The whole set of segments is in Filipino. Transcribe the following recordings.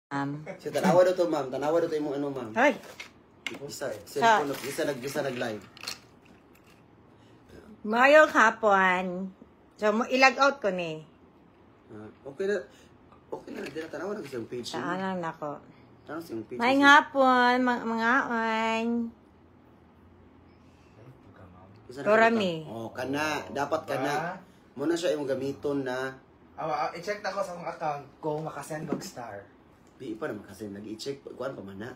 Si tanawa daw to, ma'am. Tanawa daw to yung ano, ma'am. Hoy. Isa nag-live. Mayong hapon. So, ilag out ko ni. Okay na. Okay na. Hindi na tanawa na kasi yung page. Saan na ako? Tanawa sa yung page. Mayong hapon, mga on. Torami. Oh, kana. Dapat kana. Muna siya yung gamiton na. I-check na ko sa akong account kung makasend og star. Di pa naman kasi nag-i-check. Kuhaan pa man na.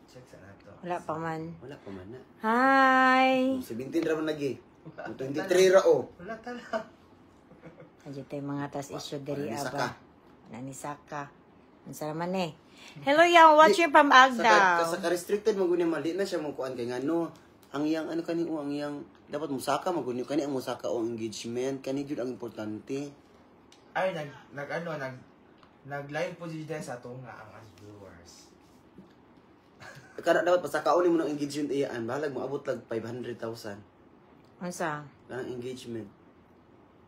Check sa nato. Wala pa man. Wala pa man na. Hi. 17 ra man lagi. 23 ra o. Wala tala. Ayo tayo mga tas issue diri Nanisaka. aba. Nanisaka. Ang salaman eh. Hello yang watching from Agdao. Sa ka-restricted maguni mali na siya mo kuan kay ngano. Ang yang ano kani ang yang dapat musaka maguni kani ang musaka o engagement kani jud ang importante. Ay nag-live po dito sa ato nga ang viewers. Kada dapat pasakaon mo ng engagement iyaan balag mo abot lag 500,000. Unsa? Ang engagement.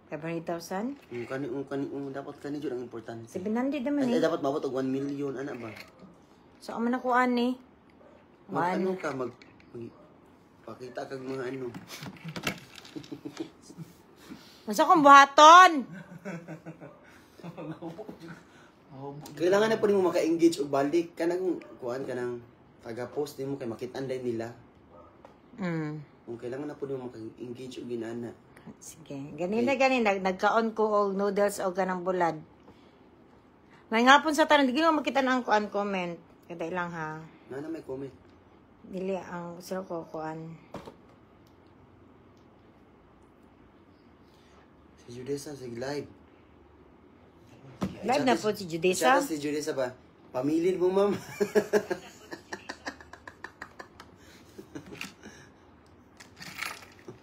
500,000? Kani dapat kani jud ang importante. 700 naman Ay, eh. dapat maabot og 1 million ana ba? So, ang manakuan eh. Ano ka pakita kag mga ano. Masa kong buhaton? Kailangan na po mo maka-engage og balik kanang kuan kanang taga-post nimo kay makitaan din nila. Kung kailangan na po mo maka-engage og ginana. Sige. Ganina nagkaon ko og noodles o ganang bulad. May ngapon sa tanan, di ko makita na ang kuan comment. Kada lang ha. Nana may comment. Dili ang gusto ko kuan. Si Judesa sa live. Live na po si Judesa. Si Judesa ba? Pamilin mo, ma'am.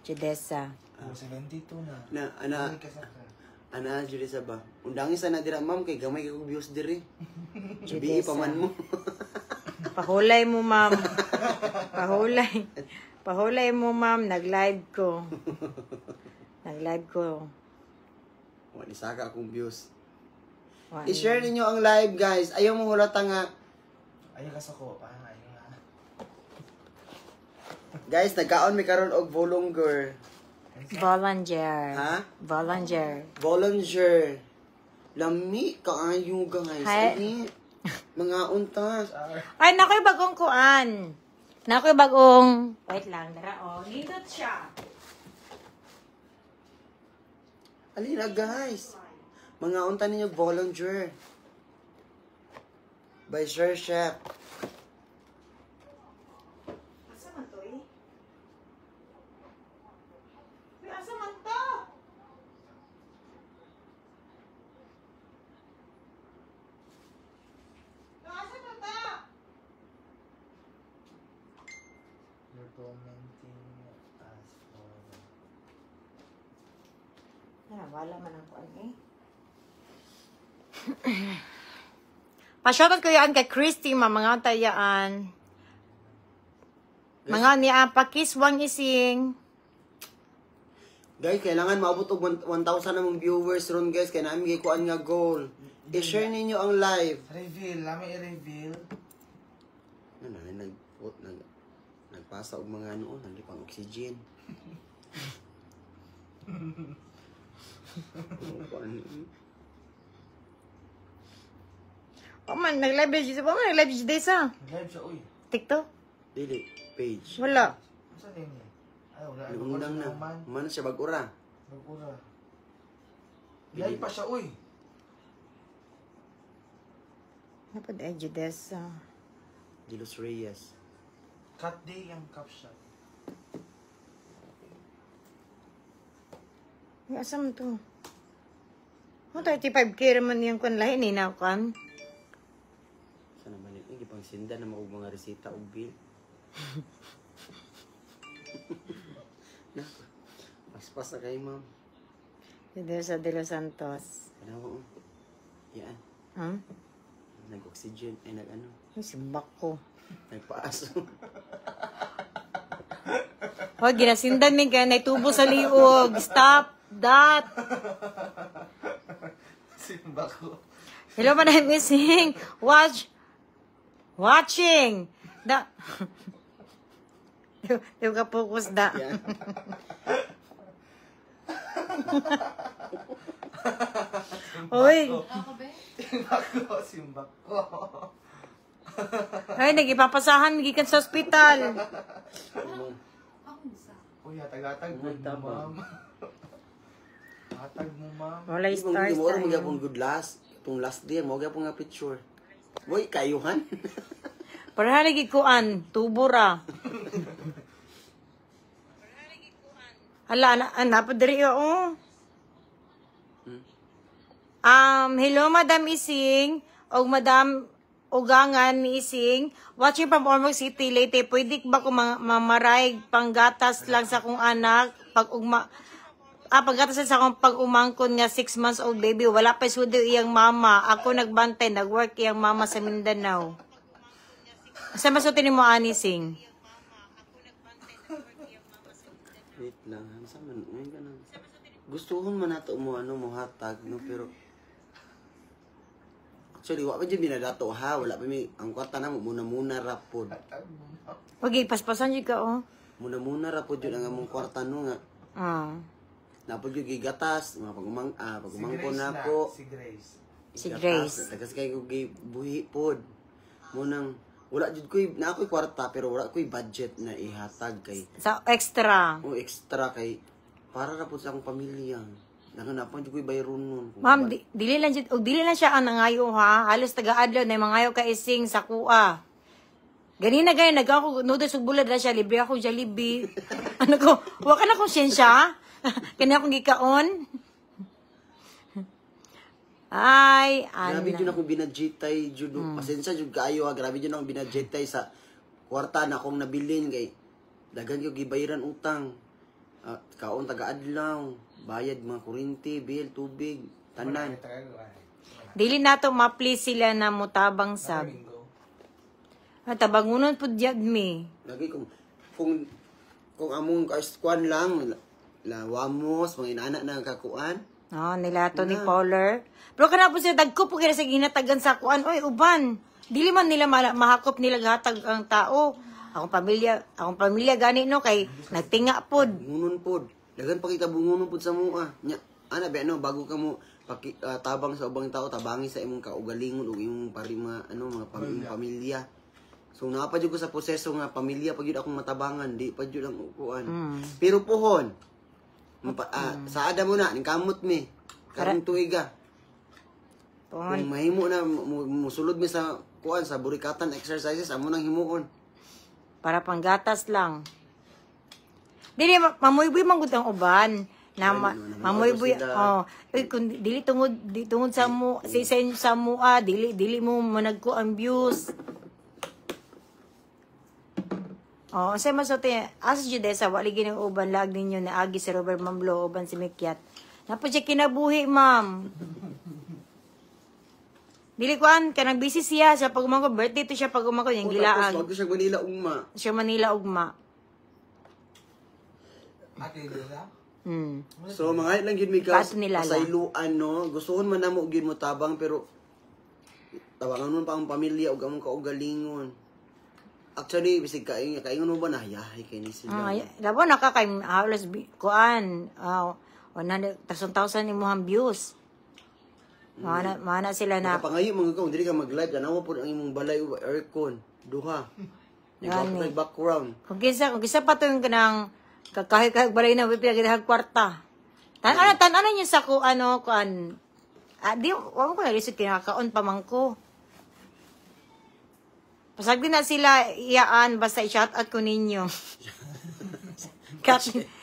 Judesa. 72 na. Ana Judesa ba? Undangin sa na dira, ma'am, kay gamay kay views diri. Jubi Judesa. pa man mo. Pahulay mo, ma'am. Pahulay. Pahulay mo, ma'am. Nag-live ko. Nag-live ko. Wala saka akong views. Wala. I-share ninyo ang live, guys. Ayaw mo hulata nga. Ayaw ka sa ko. Ayaw nga. Guys, nagkaon mi karon og volunteer. Volunteer. Ha? Volunteer. Volunteer. Lami kaayo guys. Hi. Ani mga untas. Ay, nakoy bagong kuan. Nakoy bagong... Wait lang, dara o. Nindot siya. Alina guys. Mga unta ninyo volunteer. By Sir Chef. Asa man to eh? Asa man to? Asa man to? You're commenting as for... Wala man ang kuan eh. Pasyotan ko yan kay Christy, mga tayaan. Mga niya, pakiswang ising. Guys, kailangan maabot og 1,000 namong viewers ron guys kay naami gay kuan nga goal. I-share ninyo ang live. Reveal. Lami i-reveal. Nagpasa og mga ano, nalipang oxygen. Oh man, nag-live siya. Oh man, nag-live siya sa Live siya, uy. TikTok. Dili page. Wala. Saan din niya? Ay, wala. Nagundang na. Man siya bag-ura. Magpura. Live pa siya, uy. Napad ay Judesa. Dilos Reyes. Cut day yung caption. Ay, asa man to? Oh, 35K naman yung kwan lahi ni na kwan. Sana man yun. Ipang sinda na mga resita o bill. Paspas na kayo, ma'am. Judesa de los Santos. Ano mo? Yan. Nag-oxygen. Ay, nag-ano. Ay, simbak ko. Nagpaaso. Oh, ginasindan mi ka, naitubo sa liog. Stop that. Simba ko. Hello, Madam Missing. Watch Watching. Da. Di ka focus da. Yan. Uy. Simbak ko, simbak ko. Ay, nagipapasahan, gikan sa ospital. Uy, hatag-hatag mo, ma'am. Hatag mo, ma'am. Walay stars Mo mo tayo. gyapon good last. Itong last day mo gyapon nga picture. Boy, kayuhan. Para lagi kuan, tubo ra. Hala, napadiri oo. Hello, Madam Ising, o Madam Ugangan ni Ising. Watching from Ormoc City, Leyte. Pwede ba ko mamaray panggatas lang sa kong anak? Paggatas sa akong pag-umangkon nga 6 months old baby. Wala pa sudo iyang mama. Ako nagbantay, nag-work iyang mama sa Mindanao. Sa masutin mo, Anising? Wait lang. Sa man, ngayon ka na. Gustuhon man nato mo ano mo hatag no pero actually wa pa dyan binadato ha wala pa may ang kwarta na mo muna rapod. Hatag mo, ma'am. Wag paspasan yun ka, oh. Muna rapod yun ang among kwarta no nga. Napod yung gigatas, mga pagumangko na ako. Si Grace. Si Grace. Tagas kay ko buhi pod. Munang wala jud koy na ako'y kwarta pero wala ko'y budget na ihatag kay Sa extra. o extra kay para ra pod sa akong pamilya. Nakanapan jud ko'y bayron nun. Ma'am, dili lang siya ang nangayo ha. Halos taga-adlaw na mangayo ka ising sa kuha. Ganina gaya nag-ako noodles ug bulad na siya libre ako Jollibee. Ano ko, wa ka na konsyensya? Kani akong gikaon. Ay, Grabe ana. jud akong binadgetay jud. Pasensya jud kaayo ha. Grabe jud akong binadgetay sa kwarta na akong nabilin kay daghan gyud gibayaran utang. Kaon taga-adlaw, bayad mga kuryente, bill, tubig, tanan. Dili nato ma-please sila na mutabang sab. Tabangunon pud jud mi. Lagi kung among kwan lang lawamos mga inana na kakuan. Nilato ni Paula. Pero kana po siya dagko po kaya sa ginatagan sa kuan. Oy, uban. Dili man nila mahakop nila gatag ang tao. Akong pamilya gani no kay nagtinga pod. Bungunon pod. Daghan pa kita bungunon pod sa mua. Nya, ana ba ano bago ka mo tabang sa ubang tao, tabangi sa imong kaugalingon ug imong parima mga pamilya. So napajud ko sa proseso nga pamilya pag yun akong matabangan, di pa jud ang ukuan. Pero pohon. Sa ada mo na ning kamot mi. Karong tuiga. Pohon. Kung mahimo na musulod mi sa kuan sa burikatan exercises amo nang himuon. Para panggatas lang. Dili mamuyboy man gud ang uban. Na mamuyboy kung dili tungod sa mo sa mua dili mo managko ang views. Sa masote as jud sa wali ginang uban lag ninyo na agi si Robert Mamlo uban si Mikyat. Napo siya kinabuhi, ma'am. Dili kuan kanang busy siya sa pagumangko birthday to siya pagumangko yung gilaag. Tapos siya Manila ugma. Siya Manila ugma. Ate Lila? So mga lang gid mi ka Pato nila lang. pasayloan no. Gustuhon man namo gid mo tabang pero tabangan mo pa ang pamilya ug among kaugalingon. Actually bisig kaingon mo ba na yahay kay ni sila. Dabo nakakay halos kuan 100,000 imong views. Mana sila na Pangayo mga kaon dili ka mag-live kanawa pod ang imong balay o aircon duha. Nag background. kung kisa pa to yung kanang kahit balay na pinagidahag kwarta. Tan-ano niyo sa kuan di wala ko na-research kinakaon pa man ko. Pasag na sila iyaan basta i-shout out ko ninyo.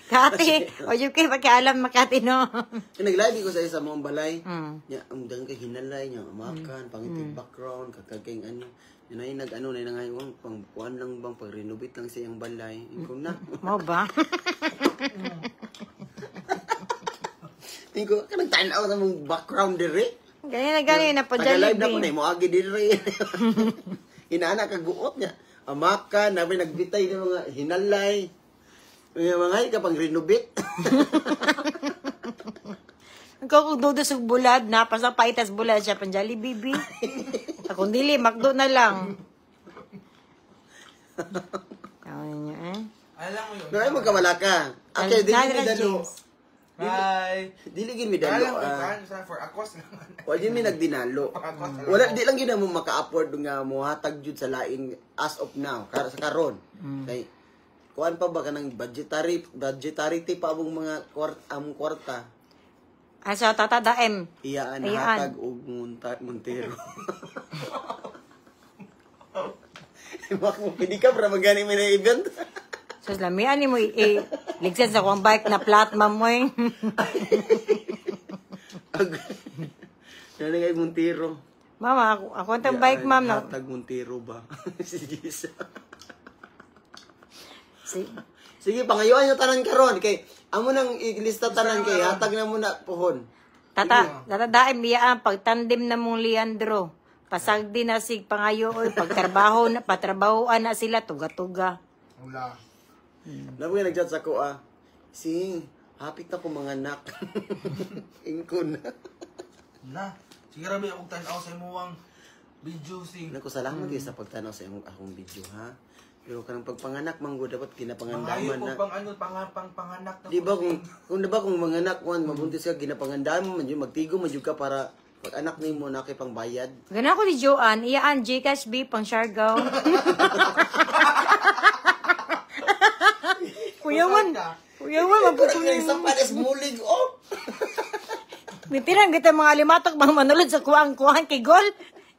Kati, o yung kayo pagkaalam makati no. Nag-live ko sa isa mong balay. Nya ang dang kay hinalay nya amakan pangitig background kakaging yan ay nag-ano na ngayon pang kuan lang bang pag-renovate lang sa iyang balay. Ingko na. Mo ba? Ingko ka nagtanaw sa mong background dire. Gani na pa Taga-live na ko Jollibee. na mo agi dire. Inaana ka guot niya. Amakan, nabi nagbitay ng mga hinalay. Mga ka pang renovate. Kung dudo sa bulad, napasa paitas bulad siya pang Jollibee. Kung dili, McDo na lang. Tawag niyo eh. Alam mo yun. Pero ay magkawala ka. Okay, dili mi dalo. Hi. Dili gid mi dalo. Alam mo for akos naman. Wala din mi nagdinalo. Wala di lang gid mo maka-afford nga mo hatag jud sa lain as of now sa karon. Kay kuan pa ba kanang budgetary pa among mga kwarta. Asa tata daem. Iyaan Iyaan. hatag og Montero. Mak mo pidi ka para magani mi na event. So, lamian ni mo ligsan sa kuwang bike na flat, ma'am mo eh. Ano nga Montero? Mama, ako ang bike, ma'am. Na. Hatag Montero ba? Sige. Sige, pangayuan nyo tanan karon kay amo nang ilista tanan kay hatag na muna pohon. Tata daem biyaan pagtandim na mong Leandro. Pasagdi na sig pangayo oy pagtrabaho na patrabahoan na sila tuga-tuga. Wala. Namo nga nagchat sa ko Sing, hapit na ko mga anak. Ingko na. Na. Sige rabi akong tanaw sa imuwang video sing. Nako salamat kayo sa pagtanaw sa akong video ha. Pero kanang pagpanganak manggo dapat Mangayo ginapangandaman ko na. pang ano panganak na. Di ba kung mga anak mo mabuntis ka ginapangandaman man yun magtigo man yun ka para pag anak nimo na kay pangbayad. Gana ko ni Joanne, iyaan Gcash B pang Siargao. Kuyawan, Ang isang pares mulig Mintirang kita mga limatok mga manulod sa kuwang kay Gol.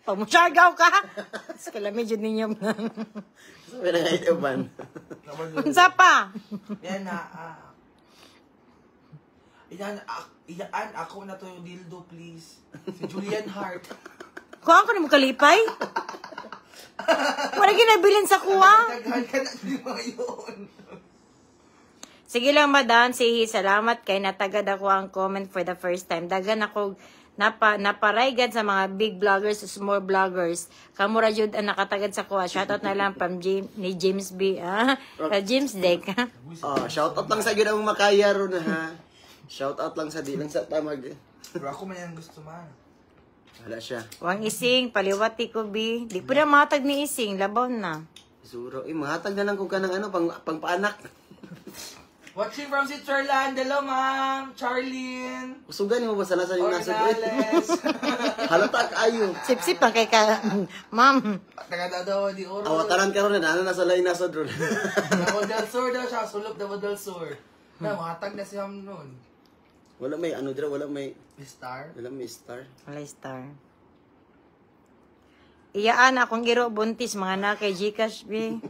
Pag mo Siargao ka. Kalami dyan ninyo. Sabi na nga ito ban. Unsa pa? Yan na. Iyaan ako na to yung dildo please. Si Julian Hart. Kuwang ko ni mo kalipay? Wala ginabilin sa kuwang. Taghan ka na yung mga yun. Sige lang, madam. Sige, salamat kay natagad ako ang comment for the first time. Dagan ako naparaygan sa mga big vloggers, small vloggers. Kamura jud ang nakatagad sa kuha. Shoutout na lang ni James B. James Deck. Shoutout lang sa gyud ang makaya ron ha. Shoutout lang sa di lang sa tamag. Pero ako man yan gusto man. Wala siya. Wang ising, paliwati ko, B. Di po na matag ni ising. Labaw na. Suro, mahatag na lang kung kanang pang paanak. Watching from Switzerland. Hello, ma'am. Charlene. Usugan mo ba sa nasa yung nasod? Ornales. Halata kaayo. Sip-sip lang kay ka, ma'am. Taga-dadawa di oro. Awataran ka ron na nasa lain nasod ron. Davao del Sur daw siya. Sulok Davao del Sur. Na, matag na siya nun. Wala may dira, wala may Star. star. Wala star. Iyaan akong giro buntis mga na kay Gcash, B.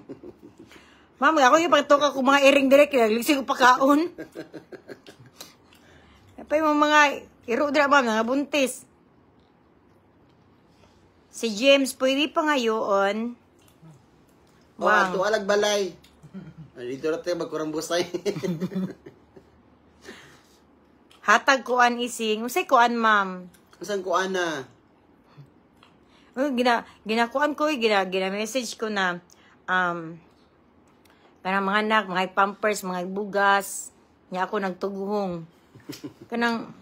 Ma'am, ako yung pagtuka ko mga iring direct, nagligsig ko pakaon. Pa yung mga iro dira ba, mga buntis. Si James, pwede pa ngayon. Ato alag balay. Dito ra tayo magkurang busay. Hatag kuan ising. Usay kuan, ma'am. Usan ko ana? Ginakuan ko, gina-message ko na, parang mga anak, mga pampers, mga bugas. Niya ako nagtuguhong. Kanang,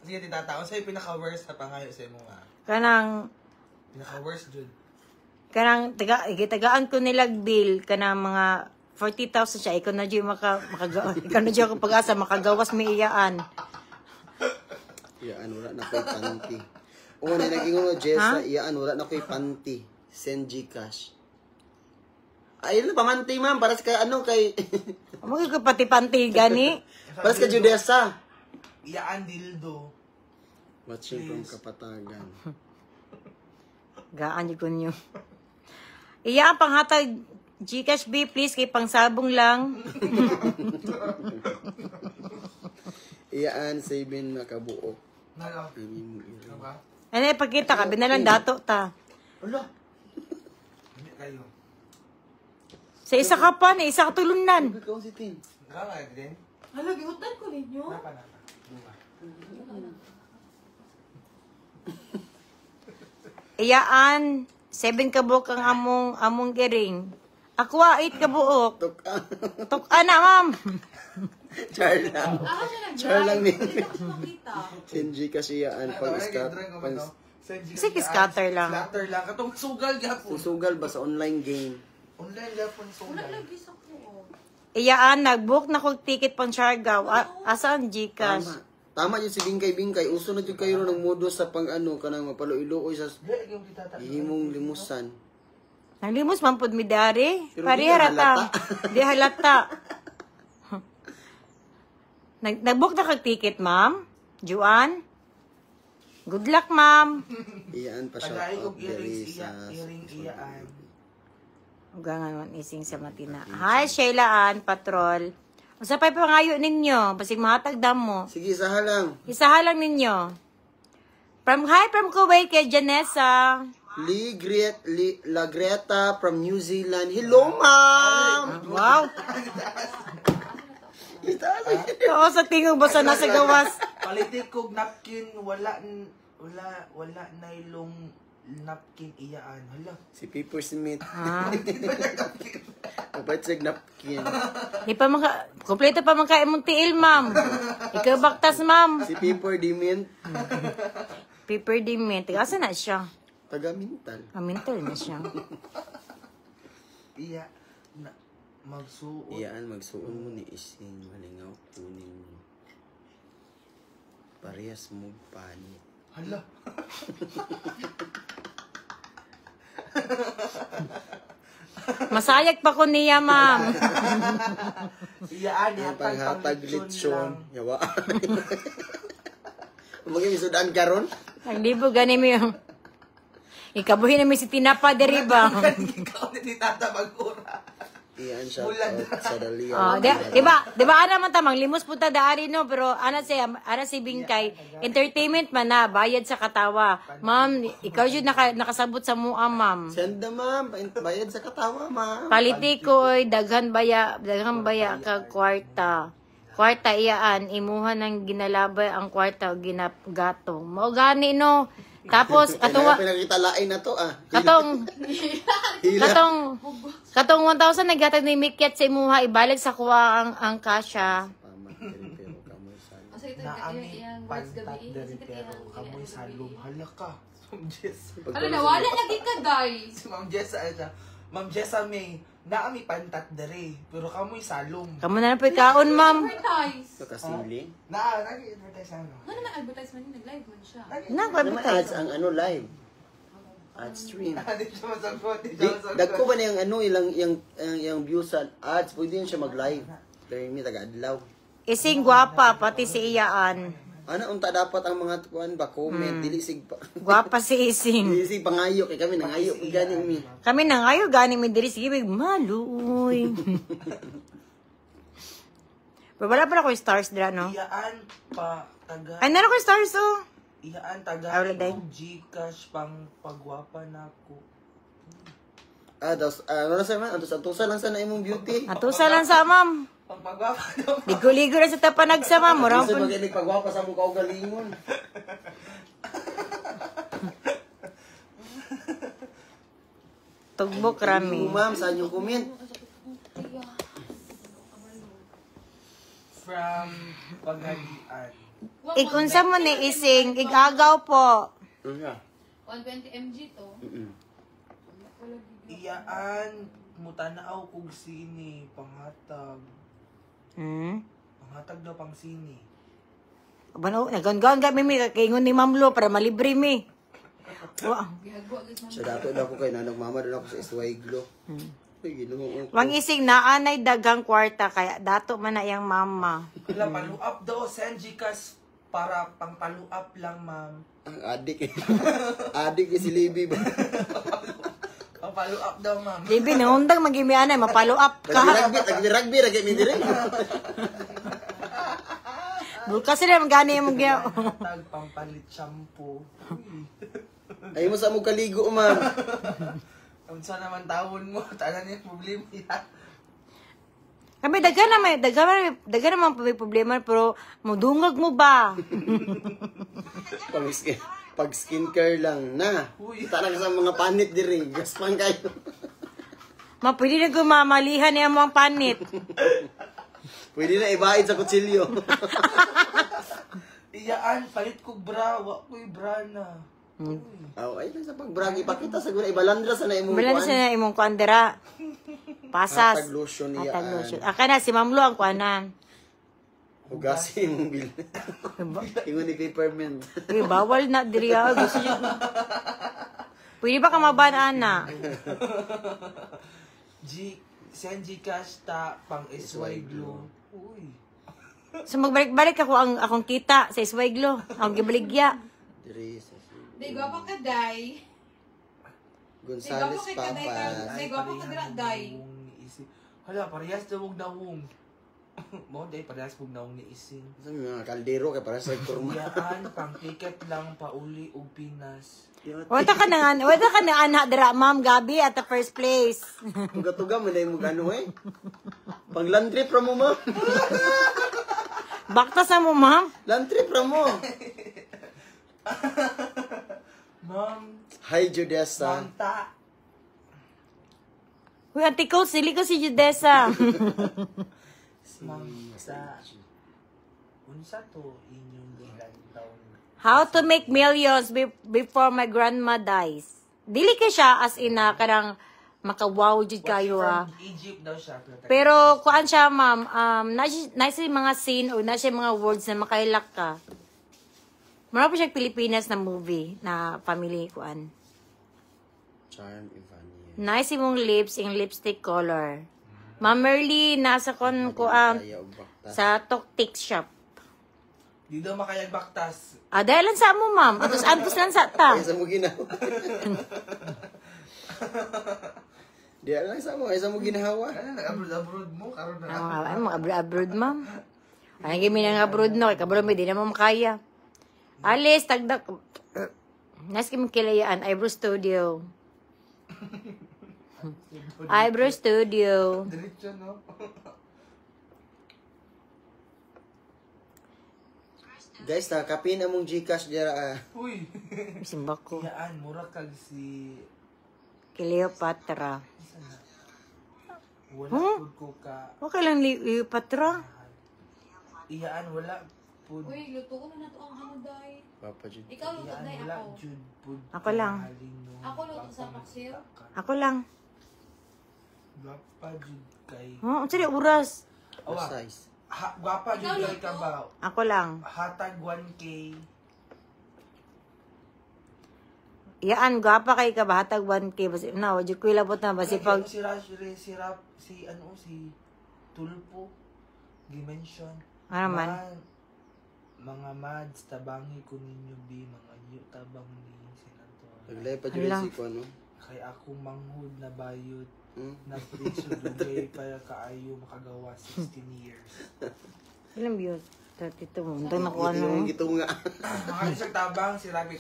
Sige, titataon sa'yo pinaka-worst na pangayo sa mo nga. kanang, Pinaka-worst, Jude. kanang, tagaan ko nilag bill, kanang mga 40,000 siya. Ikaw na dyan ikaw na dyan ako pag-asa, makagawas may iyaan. Iyaan, wala na ko'y panty. Oo, nilagay ko Jessa, iyaan, wala na ko'y panty. Send Gcash. Ayun na, pamanti ma'am, para sa kay... Mga ko pati panty gani. para sa Judessa. Iyaan dildo. Watching from Kapatagan. Gaan yun ko nyo. Iya, panghatag Gcash B, please, kay pangsabong lang. Iyaan, 7 makabuok. Nalo. Ano Ano ba? Ano, pagkita ka, binalang dato ta. Ala, Hindi kayo. Sa isa ka pa, na isa ka tulunan. ikaw si Tin. Nakakaya din? Hala, gihutan ko ninyo. Napa. Bunga. Iyaan, 7 kabuk ang among giring. Ako 8 kabuok. Tuk na, ma'am. Char lang. Ah, siya nag-drive. Char lang din. Hindi ko makita. Send Gcash iyaan, pag Sige, scatter lang. Scatter lang. Katong sugal gapon. Susugal ba sa online game? Online gapon sugal. Wala lagi sa ko. Iyaan, nag-book na kong ticket pang Siargao. Asaan Gcash? Tama yun si Bingkay. Uso na dyan kayo ng modus sa pang ano, kanang mapaluiluoy sa Yung kitata. himong limusan. Nanglimos man pud mi dari. Pero Pari di ka harata. halata. Di halata. Nag-book na kag ticket, ma'am? Juan? Good luck, ma'am. Iyaan pa shout Tagay out kong diri earrings sa earring iyaan. Ugangan man ising sa Matina. Hi, Sheila Ann, Patrol. Usa pa'y pangayo ninyo. Basig mahatag dam mo. Sige, sahalang. Isaha lang ninyo. Hi from Kuwait kay Janessa. La Greta from New Zealand. Hello, ma'am! Wow. Oo, sa tingog basta nasa gawas. Palitik kog napkin wala nailong napkin iyaan. Hala. Si Pepper Smith. Ah. Kapag sa napkin. Di pa kompleto pa man kay mong tiil, ma'am. Ikaw baktas, ma'am. Si Pepper Diment. Paper Diment. Asa na siya? Taga-mintal. Amintal na siya. Iya na magsuot. Iyaan, magsuon mo ni Ising. Malingaw kunin mo. Parehas mo pani. Hala. Masayag pa ko niya, ma'am. Iyaan Ang hatag panghatag lechon lechon. lang. Yawa. Maging isudaan karon. Ang libo gani mo yung... Ikabuhin namin si Tinapa diri ba? Ikaw ni tata mag-ura. Iyaan shout Bulan. out sa Dalia. Oh, di ba ana man tamang limos puta daari no, pero ana si Bingkay entertainment man na bayad sa katawa. Ma'am, ikaw jud nakasabot sa mua, ma'am. Senda, ma'am. Bayad sa katawa, ma'am. Paliti ko oy daghan baya kag kwarta. Kwarta iyaan imuha ng ginalabay ang kwarta o ginapgato. Mao gani no. Tapos Kaya pinakita lain na to, ah. katong Hila. katong 1,000 naghatag ni Mikyat sa imuha ibalik sa kuha ang kasya. Asa ito Naami yung words pantat gabi. dari pero kamoy salong. Hala ka. Ma'am Jess. Ano na, wala lagi ka, guys. Si Ma'am Jess siya. Ma'am Jessa May, naami pantat dari pero kamoy salong. Kamo na lang po kaon, ma'am. Advertise. Ito kasili. Nag-advertise ano? Ano naman advertisement yun? Nag-live man siya. Na, Ano naman ads ang ano live? Ad stream. Hindi siya masagot. Dagko ba na yung ano, yung views sa ads, pwede yun siya mag-live. Pero may taga-adlaw. Ising gwapa, pati si Iyaan. Ano, unta dapat ang mga kuan ba, comment, dili sig pa. Gwapa si Ising. Dili sig pangayo, kay kami nangayo, kay gani mi. Kami nang ayo gani mi diri sige big maluoy. Pero wala pa ako stars dra no. Iyaan pa taga. Ay naran ko stars oh. Iyaan taga. Ah, wala day. Gcash pang pagwapa na ko. Ano na sa man, atusa lang sana imong beauty. Atusa lang sa ma'am. Pang pagwapa daw. Ligo-ligo na sa tapanag sa ma'am. Murang Kasi pun. magaling pagwapa sa mukha o galingon. Tugbok rami. Ma'am, saan yung comment? From Paghagian. Ikunsa mo ni Ising, igagaw po. Ano nga? 120 mg to. Iyaan mutanaaw kog sini panghatag. Panghatag daw pang sini. Bano, nagan-gan kami mi kaingon ni Ma'am Lo para malibre mi. Wa. Gihagwa guys man. Sa dato na ako kay nanong mama doon ako sa Isway Glo. Ay, ginoo. Wang Ising naanay dagang kwarta kaya dato man na yang mama. Wala paluap daw send Gcash para pang paluap lang ma'am. Ang adik eh. Adik eh si Libby ba? Pang paluap daw ma'am. Libi nangundang magimianay mapalo up ka. Rugby, ragay mi dire. Bukas sila magani mo gya. Tag pang palit shampoo. Ay mo sa mo kaligo, ma'am. Unsa naman tawon mo? Tanan ni problema ya. Kami dagan naman may problema pero mudungag mo ba? Pag skincare lang na. Tarang sa mga panit dire, gaspang kayo. Ma pwede na gumamalihan niya mo ang panit. Pwede na ibaid sa kutsilyo. Iyaan palit ko bra, wa ko'y bra na. Oh, ay sa pagbrag ipakita sa guna ibalandra sa na imong Wala na kuan. siya imong kuan dira. Pasas. Hatag lotion niya. Hatag lotion. Aka na si Ma'am Lo ang kuanan. Hugasin imong bil. Ingon ni peppermint. Uy, bawal na diri ah. Gusto niyo. Pwede ba ka mabana na? Send Gcash ta pang SY Glow. Uy. So magbalik-balik ako ang akong kita sa Iswaiglo. Ang gibaligya. Diri sa Day, gwapa ka, Day. Gonzales Ay, gwapo kay Papas. Day, gwapa ka dira, Day. Hala, parehas na mong naong. Mo, day, parehas mong naong ni Ising. Sa mga kaldero kay para sa kurma. Yaan, pang ticket lang pauli og Pinas. Wala ka na anak dira, Ma'am Gabi at the first place. Tuga-tuga man dai mo gano eh. Pang laundry from mo, ma'am. Bakta sa mo, Ma'am. Laundry from mo. Ma'am, Hi Judessa. Manta. Uy, ate ko, sili ko si Judessa. Manta. Unsa to inyong gihan taon? How to make millions before my grandma dies. Dili ka siya as in karang makawaw jud kayo ah. From Egypt daw siya. Pero kuan siya, Ma'am, na siya mga scene o na siya mga words na makailak ka. Mara pa siya Pilipinas na movie na family kuan. Charm Ivania. Nice imong lips, yung lipstick color. Ma'am Merly, nasa kuan Kaya og bakta. sa Toktik shop. Di daw makayag baktas. Dahil lang sa mo, Ma'am. Antos lang sa ta. Ay sa mo ginawa. Di lang sa mo, ay sa mo ginawa. Ano, nag-abroad mo? Karoon na. Ay, mga abroad, Ma'am. Ay, gimi nang abroad no. Kay kabalo may di na mo makaya. Alis, tagdak. Nas kim kilayaan, Eyebrow Studio. Eyebrow Studio. Diretso, no? Guys, nakapin among Gcash dira ah. Uy. Simba ko. Yaan, mura kag si... Cleopatra. Wala pud ko ka... Okay lang, Cleopatra. Iyaan, wala pud... Uy, luto ko na to ang ano, Day. Papa Jud. Ikaw luto, Iyaan, Day, wala ako. jud pud. Ako lang. mahalin mo. Ako luto sa paksiw. Ako lang. Gwapa jud kay... Oh, sige, oras. Oh, Size. gwapa jud Ikaw kay luto? ka ba? Ako lang. Hatag 1K. Yaan, gwapa kay ka, bahatag 1K. Basi, na, wadyo ko ilabot na. Basi pag, Si Tulpo. Dimension. ano man. Mga mads, tabangi ko ninyo, B. Mga new tabang ni Senator. Naglay pa jud Hala. si ko no. Kay ako manghud na bayot. Hmm? Na preso dugay para kaayo makagawa 16 years. Ilang views? 32 mo. Hintang nakuha Ito yung no. gitunga. Mga isang tabang, si Rapi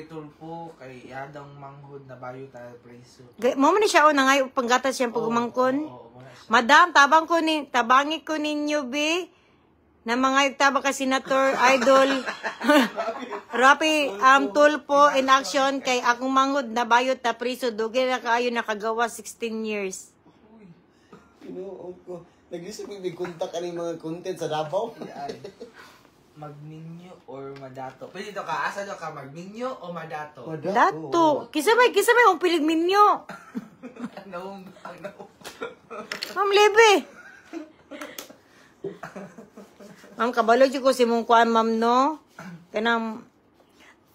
Tulpo, kay yadang manghud na bayot na preso. Mo man ni siya o na ngayon panggatas siya pagumangkon. Oo, muna siya. Madam, tabangi ko ninyo, be. Na mga tabang ka Senator Idol. Rapi Tulpo in action kay akong mangod na bayot na priso. Dugay na kaayo nakagawa 16 years. Pinuog ko. Nag-isip may kontak kaning mga content sa Davao. Yan. Magminyo or madato. Pwede ito ka, asa nyo ka, magminyo o madato? Dato. Kisabay ang pilig minyo. Ano? Ma'am Lebe. Ma'am, kabalo dyan ko si mong kuan, ma'am, no? Kanang,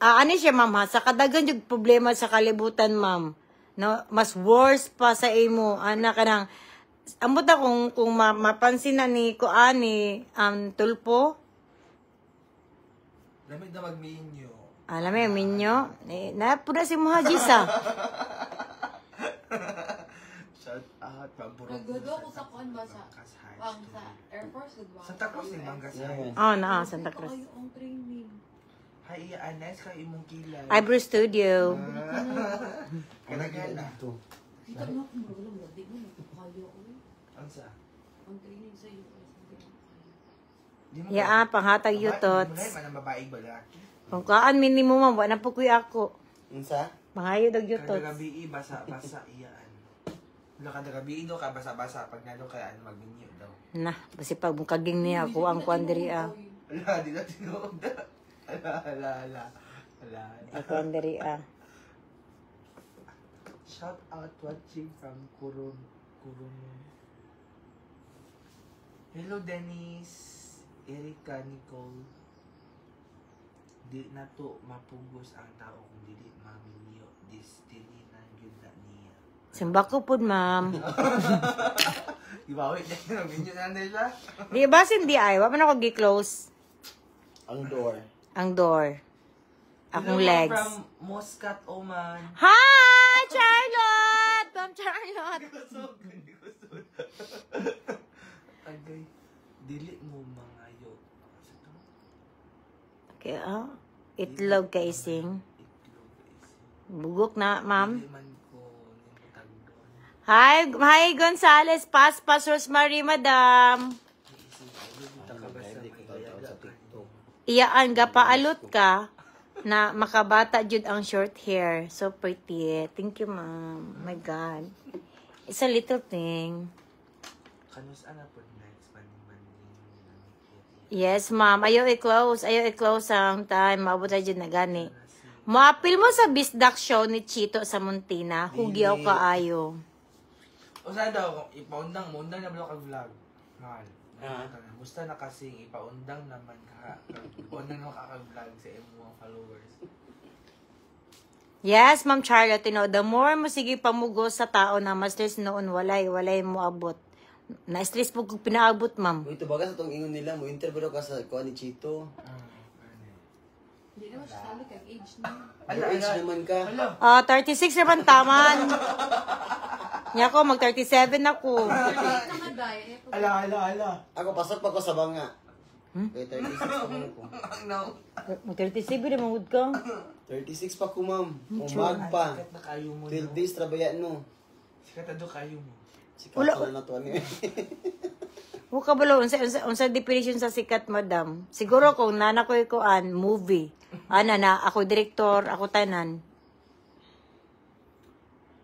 ano siya, ma'am, ha? Sa kadagan yung problema sa kalibutan, ma'am. No? Mas worse pa sa imo. Ana, kanang, ambot na kung mapansin na ni kuan ni Tulpo. Lamig na magminyo. Alam mo, minyo. Napura si Muhajis, ha? Shout out, paburo. Nagdudo ko sa kuan ba sa sa Air Force, gudwa. Santa Cruz ni Mangas. Oh, Santa Cruz. Kayo ang training. Hi, nice ka imong kilay. Eyebrow Studio. Kanagala. Kita mo kung wala mo, di mo kayo. Ang sa? Ang training sa US, hindi mo kayo. Di mo Yeah, panghatag Babae, yutot. di mo na yung babaeng balaki. Kung kaan minimum, ma'am, wala po kuya ako. Unsa? Mangayo dag yutot. Kada gabi, basa-basa iyaan. Wala kada gabi, do ka basa-basa. Pag nalo kaya magminyo daw. Na, basi pag mukaging niya ako ang kuandiri ah. Ala, di na tinuod na. Ala. Wala. Ako ang diri Shout out watching from Kurun. Hello Dennis, Erika, Nicole. Di na to mapugos ang tao kung dili maminyo. Destiny na yun na niya. Simba ko po, ma'am. Ibawi niya na minyo na siya. Di ba hindi ay? Wa man ako gi-close Ang door. ang door. Akong Hello, legs. from Muscat, Oman. Hi, Charlotte! Ma'am Charlotte! Agay, dili mo mga yo. Okay, itlog kaising. Itlog is. Bugok na, ma'am. Dili man ko nimutag doon. Hi, Gonzales, Paspas, Rosemary, madam. Iyaan, gapaalot ka na makabata jud ang short hair. So pretty. Thank you, ma'am. My God. It's a little thing. Kanus ana po next banding. Yes, ma'am. Ayaw i-close. Ayaw i-close ang time. Maabot na dyan na gani. Maapil mo sa Bisdak show ni Chito sa Muntina. Hugyaw ka ayo. O saan daw, ipaundang na balo kag vlog. Mahal. Gusto na kasing ipaundang naman ka. Ipaundang naman ka kag vlog sa imo mga followers. Yes, Ma'am Charlotte. You know, the more mo sige pamugos sa tao na ma-stress noon, walay mo abot. Na-stress po kung pinaabot, ma'am. Ito baga sa itong ingon nila, mo interview ka sa kuha ni Chito. Hindi naman siya sabi kag age na. Your age naman ka. 36 naman taman. Nya ko, mag-37 ako. 38 naman dahil. Ala. Ako, pasok pa ko sa banga. Okay, 36 pa ko ko. No. Mag-37 na mahud ka. 36 pa ko, ma'am. Umag pa. Sikat na kayo mo. 12 days trabayan, no. Sikat na do kayo mo. Sikat na to, ano eh. Huwag ka balo, unsa definition sa sikat, madam. Siguro kung nana ko ikuan, movie. Na ako direktor, ako tanan.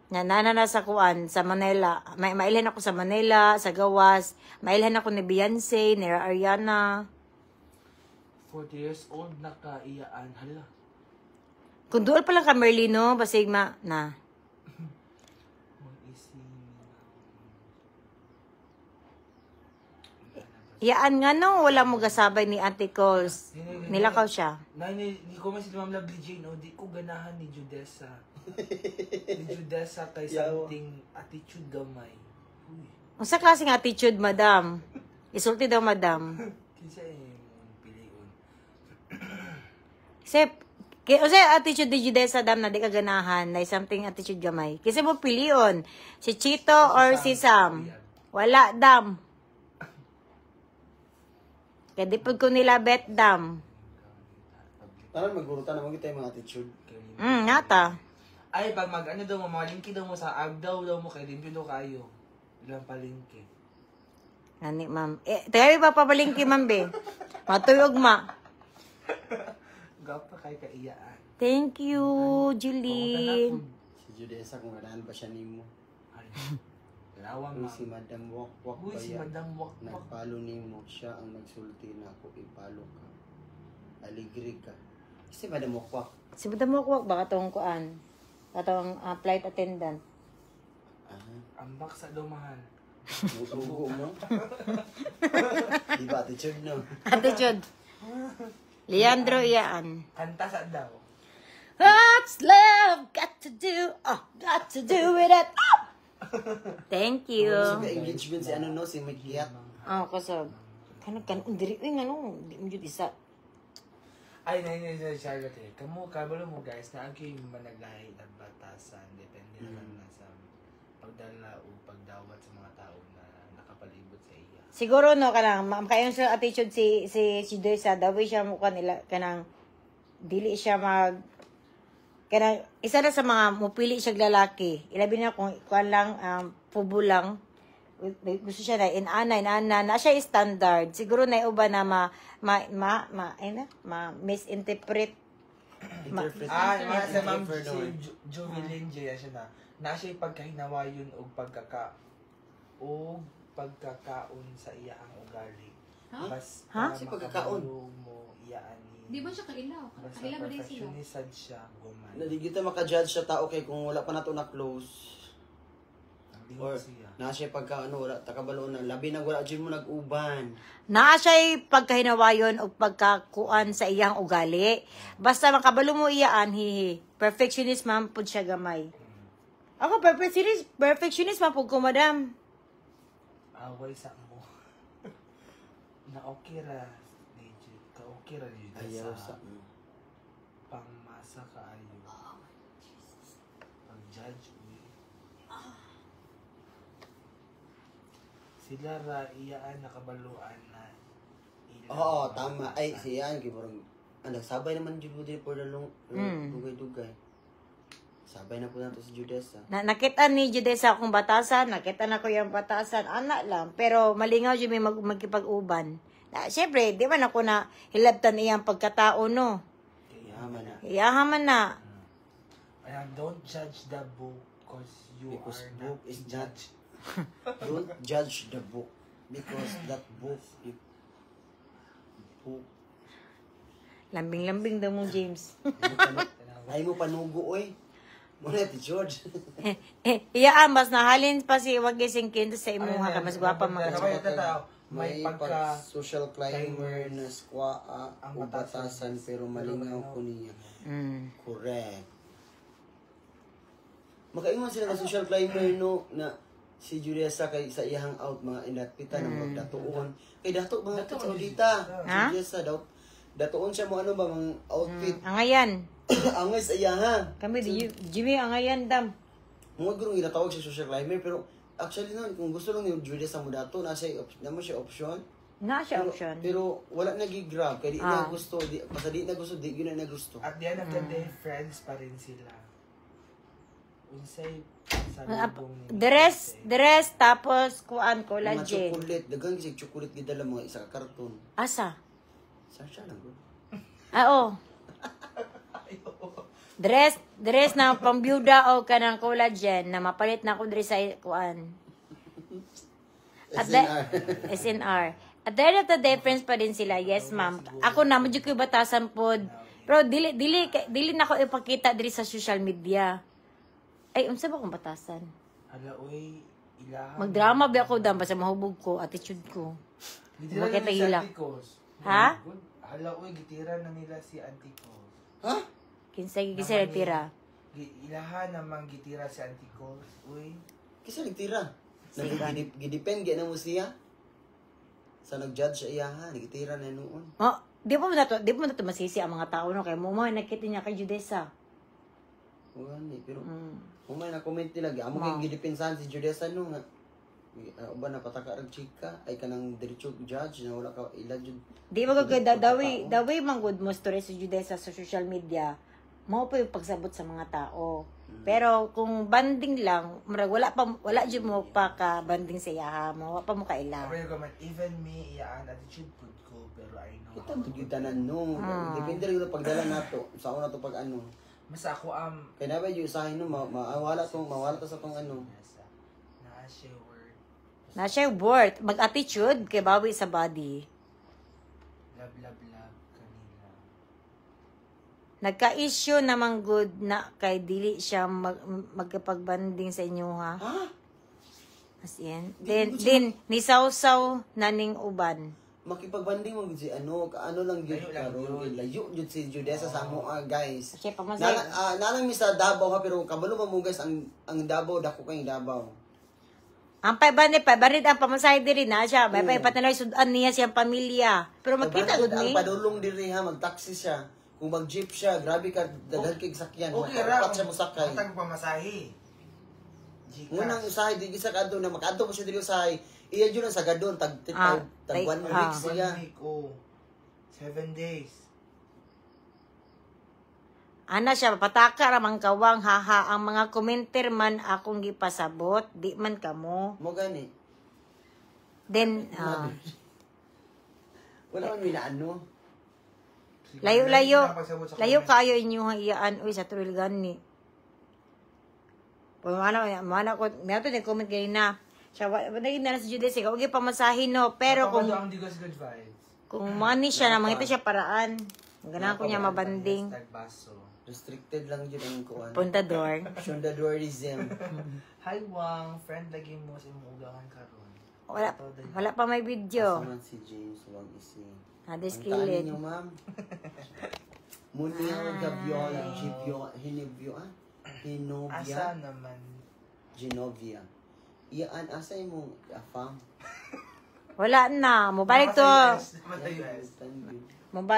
Nana na sa kuan, sa Manila. Mailhan ako sa Manila, sa Gawas. Mailhan ako ni Beyonce, ni Ariana. 40 years old na kaiyaan. Hala. Kung doon pa lang ka, Merlino, basig na. Yaan nga no, wala mo gasabay ni Ate Coles. Nilakaw siya. Hindi ko man si Ma'am Lovely Jane, o di ko ganahan ni Judessa. Ni Judessa kay something attitude gamay. Uy. Unsa klaseng attitude, madam? Isulti daw, madam. Kinsa piliun. Kasi attitude di Judessa, dam, na di ka ganahan, na something attitude gamay. Kasi mo pilion, si Chito or si Sam. Wala, dam. Kaya di pag ko nila bet, dam. Tanan maggurutan naman kita yung mga attitude. Nata. Ay, pag mag-ano daw mo, malingki daw mo sa agdaw daw mo, kay limpyo daw kayo. Ilang palingki. Ani, ma'am. Tayo ba pabalingki, ma'am, be? Matuyog, ma. Gapa kay kaiyaan. Thank you, Julie. Si Judessa, kung ganahan ba siya nimo. Ay, lawang Uy, ma'am. si Madam Wakwak Uy, ba si yan? Madam Wakpak. Nagpalo nimo siya ang nagsulti na ako, ipalo ka. Aligri ka. Si Madam Wakwak. Si Madam Wakwak, baka itong kuan. Katong flight attendant. Ang baksa daw mahal. Musugo mo. Di ba attitude, no? Attitude. Leandro Iaan. Kanta sa daw. What's love got to do? Oh, got to do with it. Oh! Thank you. Sa engagement si ano, no? Si Mikiat. Oh, kusog. Kanang diri nga no, di mo jud isa. Ay, Charlotte eh. Kabalo mo guys, na ang kayo managlahi ng batasan. Depende naman na sa pagdala o pagdawat sa mga tao na nakapalibot sa iya. Siguro no kanang kayon sa attitude si Desa, daw siya mo kanila kanang dili siya kanang isa na sa mga mupili siya lalaki. Ilabi na kung kuan lang pubo lang. Gusto siya na inana na siya standard. Siguro na uba na misinterpret. Sa Ma'am si Jovelyn J. siya na siya pagkahinawayon o pagkakaon sa iya ang ugali. Si pagkakaon? mo iyaan ni Di ba siya kailaw? Basta Kailaw ba din sila? perfectionist siya, guman. Na di kita maka-judge sa tao kay kung wala pa nato na close. Ang Or lihok siya. na siya pagka wala takabalo na labi na wala jud mo nag-uban. Naa siya'y pagkahinawayon o pagkakuan sa iyang ugali. Basta makabalo mo iyaan, hihi. Perfectionist man po siya gamay. Ako, perfectionist man po ko, madam. Away sa mo. Na okay ra, legit. Ka okay ra, legit. Ayaw sa Pangmasa ka ayo. Pag-judge, uy. Sila ra, iyaan nakabaluan na ilang Oo, mga tama. batasan. Ay, siya giborong nagsabay naman jud mo for the long dugay-dugay. Sabay na po nato si Judesa. Nakita ni Judesa akong batasan, nakita na ko yung batasan, anak lang. Pero malingaw dyan may magkipag-uban. Siyempre, di man ako na hilabtan iyang pagkatao, no? Yaman na. Iyahaman na. Ayan, don't judge the book because you Because are book not is a not- judge. Don't judge the book because that book book Lambing-lambing daw mong James. ay mo panugo oy. Muna ti George. Iyaan, mas nahalin pa si wag gising kinto sa imuha ka, mas gwapa mga Ano kaya tatao? May May pagka... social climber na squaa Ang o batasan pero malingaw ko niya. Correct. Makaingon sila ng social climber no na si Judesa kay sa iyang out mga inatpita ng magdatuon. Kay dato mga Dato, Saudita. Ha? Si Judesa daw datuon siya mo ano ba mga outfit. Angayan. Angay sa iyaha. Kami, Jimmy, angayan, dam. Mga gurong ginatawag siya social climber pero actually no kung gusto lang ni Judesa mo dato naman siya option. Na siya Pero, option. pero wala nag-grab kaya di na gusto, basta di na gusto, di yun na gusto. At the end of the day, friends pa rin sila. Unsay sa lubong ni The rest, tapos kuan, Mga collagen. chocolate, dagang isang chocolate gidala mga isa ka karton. Asa? Sasha lang bro. Oo. Dress na pambyuda o kanang collagen na mapalit na ako diri sa kuan. SNR. At the end of the day, friends pa din sila. Yes, ma'am. Ako na, medyo ko batasan pod. Pero dili na ako ipakita diri sa social media. Ay, unsa ba kung batasan? Hala, uy, ilahan. Magdrama ba ako dam basta mahubog ko, attitude ko. Gitira Bakit na si nahila? Anticos. Ha? Hala, uy, gitira na nila si Anticos. Ha? Kinsay gisa retira. Ilahan namang gitira si Anticos. Uy, Kasi nagtira. Gidepend gaya na mo siya. Sa nag-judge sa iyaha, nagtira na noon. Oh, di mo na to masisi ang mga tao no kay mo nakita niya kay Judesa. Wala ni, pero kung may na-comment nila, amo kay gidepensahan si Judesa no nga. Uban na pataka rag chika ay kanang diretso judge na wala ka ila jud. Di mo gagawin dawi man good mo story si Judesa sa social media. Mao pa yung pagsabot sa mga tao. Pero kung banding lang, murag wala jud mo pa ka banding sa iya mo, pa mo kaila. sabi ko man, even me, iyaan attitude pud ko, pero I know. Kita to gyud tanan no. Depende rin sa pagdala nato. Sa una to pag ano. Mas ako Kaya na ba yung usahin no, mawala to sa tong ano. naa siya word. Na siya worth mag-attitude kay bawi sa body. Love, love, love kanila. Nagka-issue namang good na kay dili siya magkapagbanding sa inyo ha. Ha? As in. Then nisawsaw naning uban. Makipagbanding mo si ano, kaano lang yun Layo lang karon yun. layo yun si Judesa sa mo guys. Kasi pamasay. Nalang mi sa Davao ha pero kabalo mo guys ang Davao dako kay Davao. Ang 500 ang pamasahe diri na siya. May patanay sudan niya siyang pamilya. Pero makita gud ang ni. padulong diri ha mag-taxi siya. Kung mag-jeep siya, grabe ka daghan kay sakyan. Okay ra, Dapat siya mosakay. matag pamasahe. Ngunang usahay di gisa kadto na makadto mo siya diri usahay. Iya jud ang sagadon tag 1 week siya. 1 week, oh. 7 days. Ana siya pataka ra man kawang haha ang mga commenter man akong gipasabot, di man kamo. Mo gani. Then Wala man mi na ano. layo kayo inyong iyaan uy sa turil gani. Mana ko, may ato din comment ganina. Siya, wala na sa Judes, ikaw pamasahin no. Pero Napakado ang Digos Good Vibes. kung money siya na, mangita siya paraan. Ganahan ko niya mabanding. Tagbaso. Restricted lang yun ang kuan. Puntador. Shondadourism. Hi Wang, friend lagi mo sa imong ugangan karon. Wala pa may video. Kasaman si James, wag ising. Hadis Ang tanin kilid. niyo, ma'am. Munir Gaviola, Hinivio, Hinovia, Asa naman? Genovia. Iyan, asa imong afam? Wala na. Mubalik to.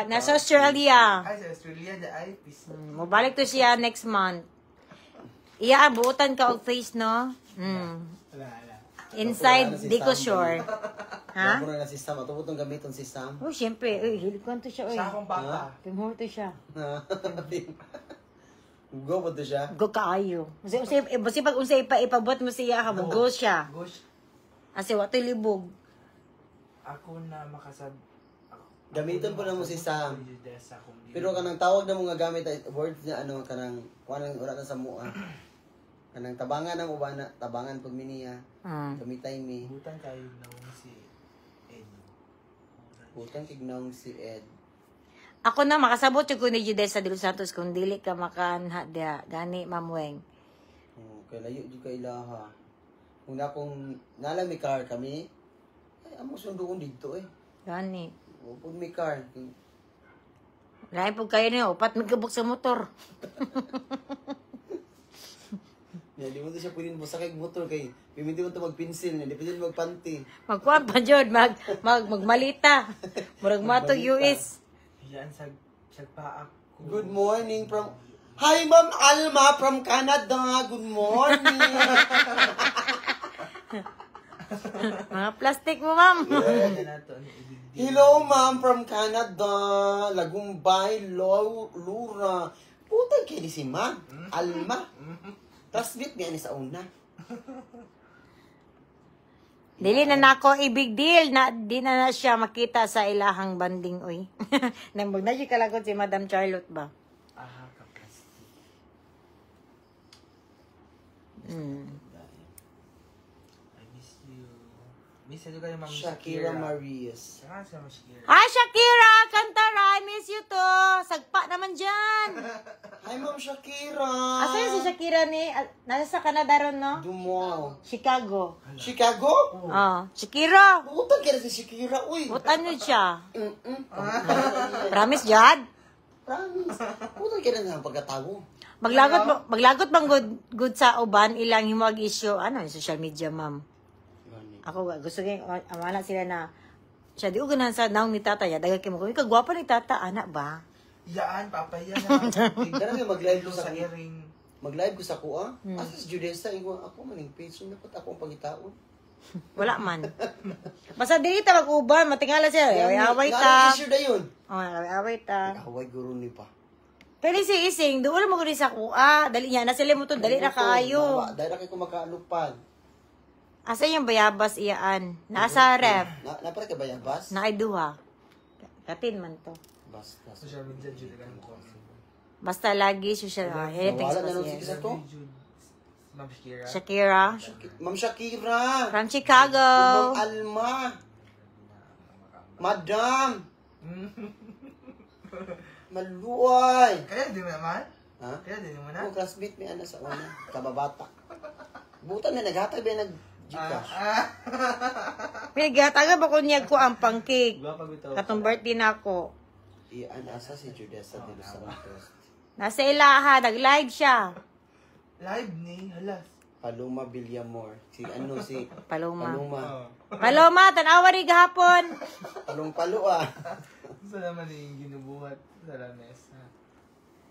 Nasa Australia. Ay, sa Australia, ay, peace. Mubalik to siya next month. Iya, buutan ka og face, no? Wala. Inside Dico Shore. Ha? Mura na si Sam. Atubot ng gamiton si Sam. Oh, syempre. Uy, hilig ko to siya, uy. Sa akong papa. Tingho to siya. Go ba to siya? Go kaayo. Basi pag unsay ipabot mo siya, ha, go siya. Gosh, Kasi wato libog. ako na makasab... Gamiton po na mo si Sam. Pero kanang tawag na mo nga gamit ay words niya ano kanang kanang wala na sa mua. Kanang tabangan ang ubana, tabangan pag miniya. Gamitay mi. Butan kayo na si Ed. Butang kignaw si Ed. Ako na makasabot yung ni Judesa de los Santos kung dili ka makanha dia gani mamweng. Oh, kay layo jud kay ilaha. Kung na kung nala mi car kami, ay amo sundo ko dito eh. Gani. O pag mi car, Lain po kayo niyo, upat magkabuk sa motor. di mo to siya pwedeng masakay motor kay pimindi mo to magpinsil, hindi pwedeng magpanty. Magkuhan pa jud, magmalita. Murag mato US. Yan, sagpa ako. Good morning from Hi Ma'am Alma from Canada. Good morning. Mga plastic mo, ma'am. Hello ma'am from Canada. Lagumbay, Lura. Puta kini si Ma'am Alma. Classmate niya ni sa una. Dili na nako i-big deal na di na siya makita sa ilahang banding oy. Nang na siya kalagot si Madam Charlotte ba? Ah, kaplastic. I miss you. Miss you kayo, Ma'am Shakira Marias. Saka siya, Ma'am Shakira. Hi Shakira, kantara, I miss you to. Sagpa naman diyan. Hi Ma'am Shakira. Asa yun si Shakira ni? Nasa sa Canada ron, no? Dumo. Chicago. Chicago? Oh, Shakira. Puta kaya si Shakira, uy. Butan yun siya. Mm-mm. Promise, Jad? Promise. Puta kaya nga ang pagkatago. Maglagot bang good sa uban ilang himuag issue ano social media, ma'am. Ako gusto ko amala sila na siya di uganan sa naong ni tata ya dagay mo ko kagwapa ni tata anak ba. Yaan, papaya na. Tingnan nga mag-live ko sa earring. mag-live ko sa kuha. Asa si Judesa ingo ako maning page na pat ako ang pangitaon. Wala man. Basta dili ta mag-uban matingala siya. Away ta. Issue dayon. Oh, away ta. Away guro ni pa. Pero si Ising, doon mo guri sa kuha. Dali niya na sila mo to, dali na kaayo. Dahil na kayo kumakalupad. Asa yung bayabas iyaan? Nasa ref. Napara ka ba yan, Bas? Na ay duha. Katin man to. Basta. Social media, Jude, ganun ko. Basta lagi social. Nawala na nung sige sa to. Ma'am Shakira. Shakira. Ma'am Shakira. From Chicago. Ma'am Alma. Madam. Maluway. Kaya di mo naman? Ha? Kaya di mo na? Ang classmate may ana sa una. Kababata. Buta na naghatag ba nag-Gcash? Pinagataga ba ko niya ko ang pancake? Gwapa bitaw. Katong birthday na ako. Iyan asa si Judesa de los Santos. Nasa ilaha, nag-live siya. Live ni, halas. Paloma Villamor. Si ano si Paloma. Paloma. Paloma, tanawa rin gahapon. Palong-palo ah. Sa naman yung ginubuhat sa lames.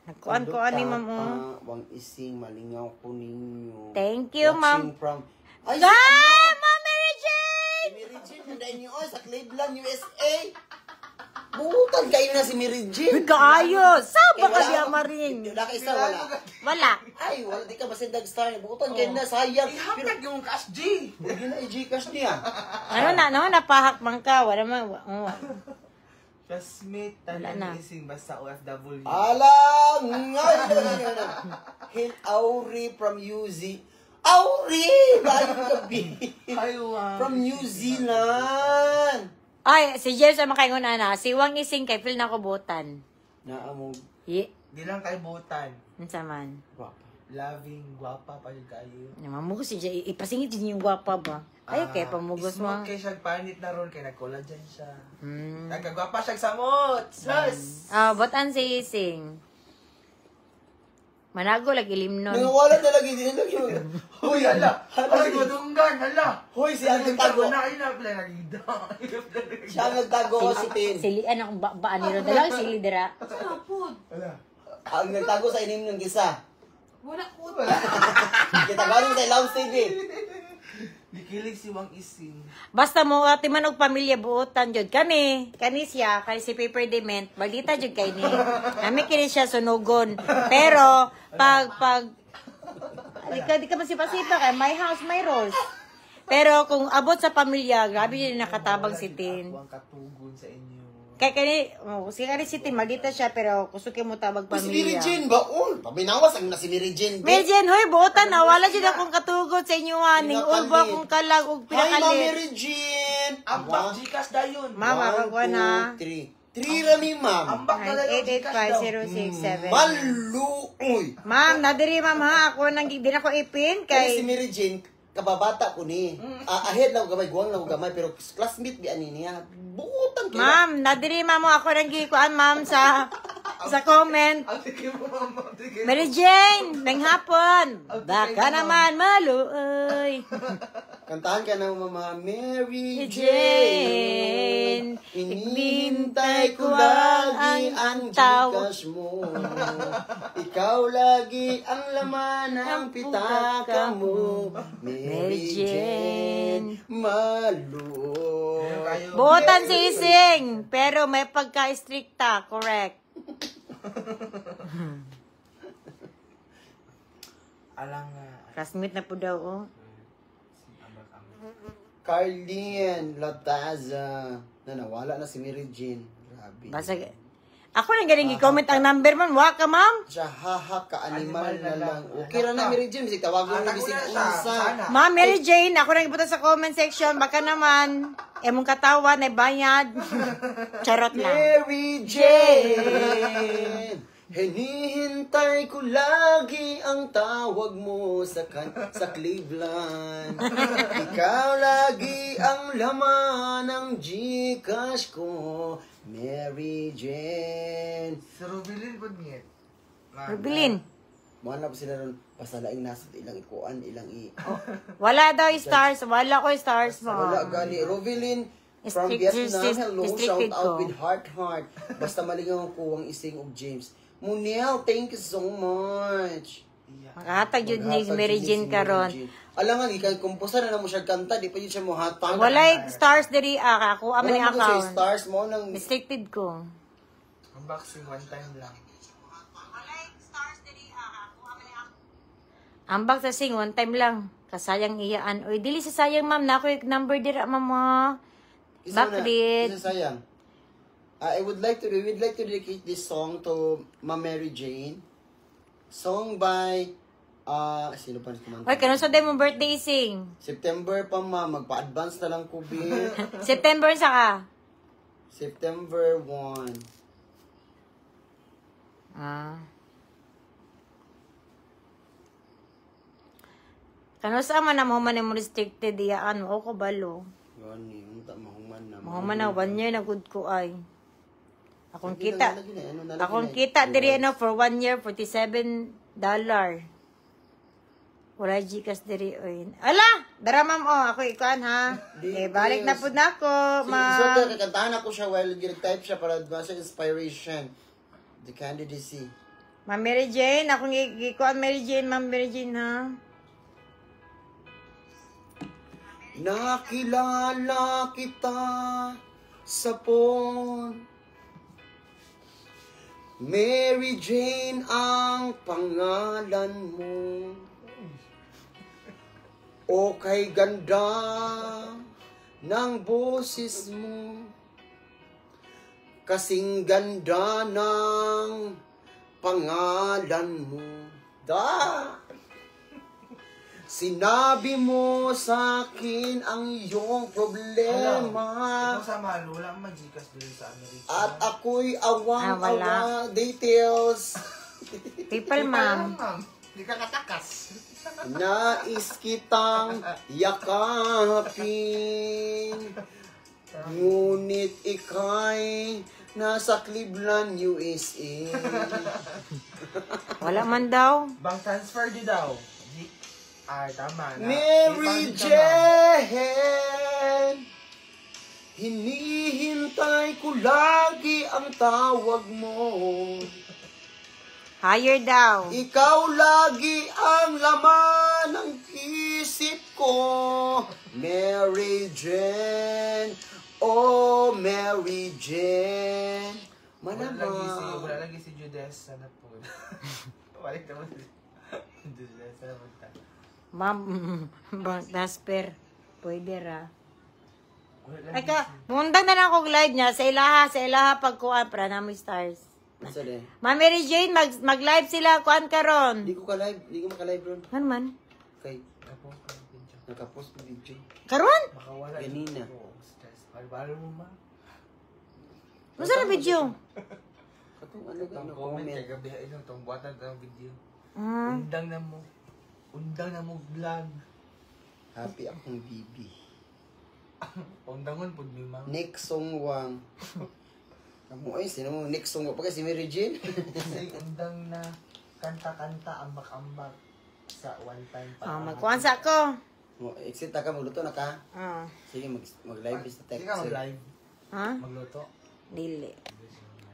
Nagkuhan ni ma'am. Wang ising malingaw ko ninyo. Thank you, ma'am. Watching from Ay, Ah, Ma'am Mary Jane! si Mary Jane, nandayin niyo sa Cleveland, USA. Butan kayo na si Mary Jane. Kaayos! Saba ka wala diya, ako. Maring? Wala ka isa, wala. Wala. Ay, wala di ka masindag star. Butan kayo na, sayang. Pero, Ihatag yung cash, G! huwag yun na i-Gcash niya. Ano, napahak man ka. Wala man. Classmate, Wala na. tanong ising basta OFW. Alam! Hin Auri from UZ. Auri! Bayo gabi. From New Zealand. Ay, si James ang makaingon na. Si Wang Ising kay Phil na kubutan. Naamog. Di lang kaibutan. Unsa man? Guwapa. Loving, guwapa pa yung kayo. Namamugos siya. Ipasingit din yung gwapa ba? Ay, kaya pamugos mo. Smoke kay siya panit na ron, kay nag-collagen siya. Hmm. Nagkagwapa siya samot! Sus! Batan si Ising. Manago lagi limnon. Nangawala na lagi din lagi. Hoy, hala! Hoy, madunggan! Hala! Hoy, si Ang nagtago. Na, inapla na gida. Siya ang nagtago si Tin. Silian akong baan nilo. Dalang sili dira. Sa food. Hala. Ang nagtago sa inim ng gisa. Wala food. Kita gawin sa Ilawang TV. Dikilig si Wang Ising. Basta mo ati man og pamilya buotan jud kani siya kay si Paper Dement balita jud kay ni nami kini siya sunugon pero pag di ka masipasipa kay my house my rules pero kung abot sa pamilya grabe yun nakatabang si Tin Ang katugon sa inyo. kay kani si Tin maldita siya pero kusuki mo tabag Si Mary pamilya Jane ba? Pabinawas ang na si Mary Jane. Medjen, hoy, buotan na. Wala siya akong katugod sa inyo, haning ulbo akong kalag ug Hi, Ma'am pinakalit. Mary Jane! Ambak Gcash dayon. Mama, kagwa na. 3 rami, ma'am. Ambak na dayon Gcash daw. 9885067. Maluoy! Ma'am, nadiri ma'am ha. Ako nang din ako ipin Kaya si kay... Mary Jane, kababata ko ni. Ahead lang ko gamay, guwang lang ko gamay, pero classmate bi ani niya. Bukutan kaya. Ma'am, nadiri ma'am ako nang gikuan ma'am sa comment. Ang tigil mo, mama. Tigil. Mary Jane, nang hapon. Baka naman maluoy. Kantahan ka ng mama, Mary Jane, Jane. Inihintay ko lagi ang Gcash mo. Ikaw lagi ang laman ng pitaka mo. Mary Jane, maluoy. Buotan si Ising, pero may pagka-stricta, correct. Alang Classmate na po daw, oh. Carlene Lataza. Nawala na si Mary Jane. Grabe. Basta, ako nang galing i-comment ang number man. Waka, ma'am. Siya, haha, ka-animal na lang. Okay ra na, Mary Jane. Bisig tawagan mo bisig unsa. Ma'am Mary Jane, ako nang ipunta sa comment section. Baka naman, mong katawa na bayad. Charot lang. Mary Jane, hinihintay ko lagi ang tawag mo sa Cleveland. Ikaw lagi ang laman ng Gcash ko, Mary Jane. Si Rubilin po niya. Rubilin. Mga na po sila ron, pasalaing nasa ilang ikuan, ilang Wala daw stars. Wala ko stars mo. Wala gani. Rovilin from Vietnam, hello, shout out with heart. Basta malingaw ko ang Ising og James. Muniel, thank you so much. Makahatag yun ni Mary Jane karon. Alam nga, ikay kumpusa na mo siya kanta, di pa yun siya mo hatag. Wala stars diri ako aman ni Wala mo siya account. stars mo nang... Restricted ko. Unboxing one time lang. Ambak sa sing one time lang. Kasayang iyaan. Oy, dili sa sayang ma'am na ako yung number dira mama. Bakit? Isa sayang. We would like to dedicate this song to Ma'am Mary Jane. Song by sino pa kumanta? Oy, kano sa day mo birthday sing? September pa ma, magpa-advance na lang ko bi. September sa ka? September 1. Kano sa man na mo restricted iyaan mo ko balo. Gani, unta mahuman na. Mahuman na 1 year na good ko ay. Akong Lagi kita. na, lagi na, ano na, lagi Akong na. kita diri for 1 year $47. Wala Gcash diri oy. Ala, dara ma'am ako ikuan ha. Balik na pud nako, So, ma'am. kakantahan ako siya while ginag-type siya para advance inspiration. The candidacy. Ma'am Mary Jane, akong ikuan Mary Jane, Ma'am Mary Jane ha. Nakilala kita sa phone. Mary Jane ang pangalan mo. O kay ganda ng boses mo. Kasing ganda ng pangalan mo. Sinabi mo sa akin ang iyong problema. Ikaw sa mahal, wala ang mag-Gcash dito sa Amerika. At ako'y wala. awang-awa. Details. People, ma'am. Hindi ka katakas. Nais kitang yakapin. Ngunit ika'y nasa Cleveland, USA. Wala man daw. Bank transfer di daw. Tama na. Mary PayPal di ka, ma'am. Jane, hinihintay ko lagi ang tawag mo. Higher daw. Ikaw lagi ang laman ng isip ko. Mary Jane, oh Mary Jane. Wala lagi si Judes. Sana po. Balik naman si Judes. Sana po. Ma'am, Dasper. Pwede ra. Wala Ay lagi ka, mundang na lang akong live niya. Sa ilaha pagkuhan, para namin stars. Masa de? Ma'am Mary Jane, mag-live sila, kuhan ka ron. Di ko ka-live, di ko maka-live ron. Ano man? Kay, Tapos ka ng video. nakapost ko video. Karon? Makawala. Ganina. Oo, stress. Balo mo ma. Masa na video? Katong ano ka, Itong no, comment comment. kay gabi. Itong buwatan ng video. Hmm. Undang na mo. Undang na mo vlog. Happy akong bibi. Undangon po ni ma'am. Nick Songwang. Kamu ay, sino mo? Nick Songwang. Pa si Mary Jane? Kasi undang na kanta-kanta, ambak-ambak sa one time pa. Magkuhan sa ako. Exit na ka, magluto na ka. Sige, mag-live sa Sige text. ka mag-live. Ha? Magluto. Dili.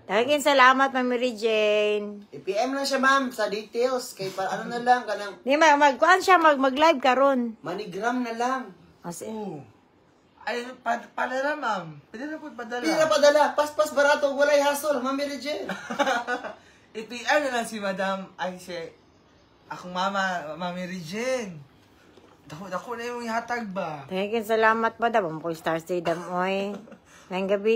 Daghang salamat, Ma'am Mary Jane. I-PM lang siya, ma'am, sa details. Kay para ano na lang, kanang Di magkuhan siya, mag-live karon. manigram na lang. Kasi, Oo. Ay, padala ma'am. Pwede na po padala. Hindi na padala. Pas-pas barato, walay hassle, ma'am Mary Jane. I-PR na lang si Madam, ay si, akong mama, Mami Regine. Dako na yung ihatag ba? daghang salamat pa daw. Mo ko Stars Day damoy. Ngayong gabi.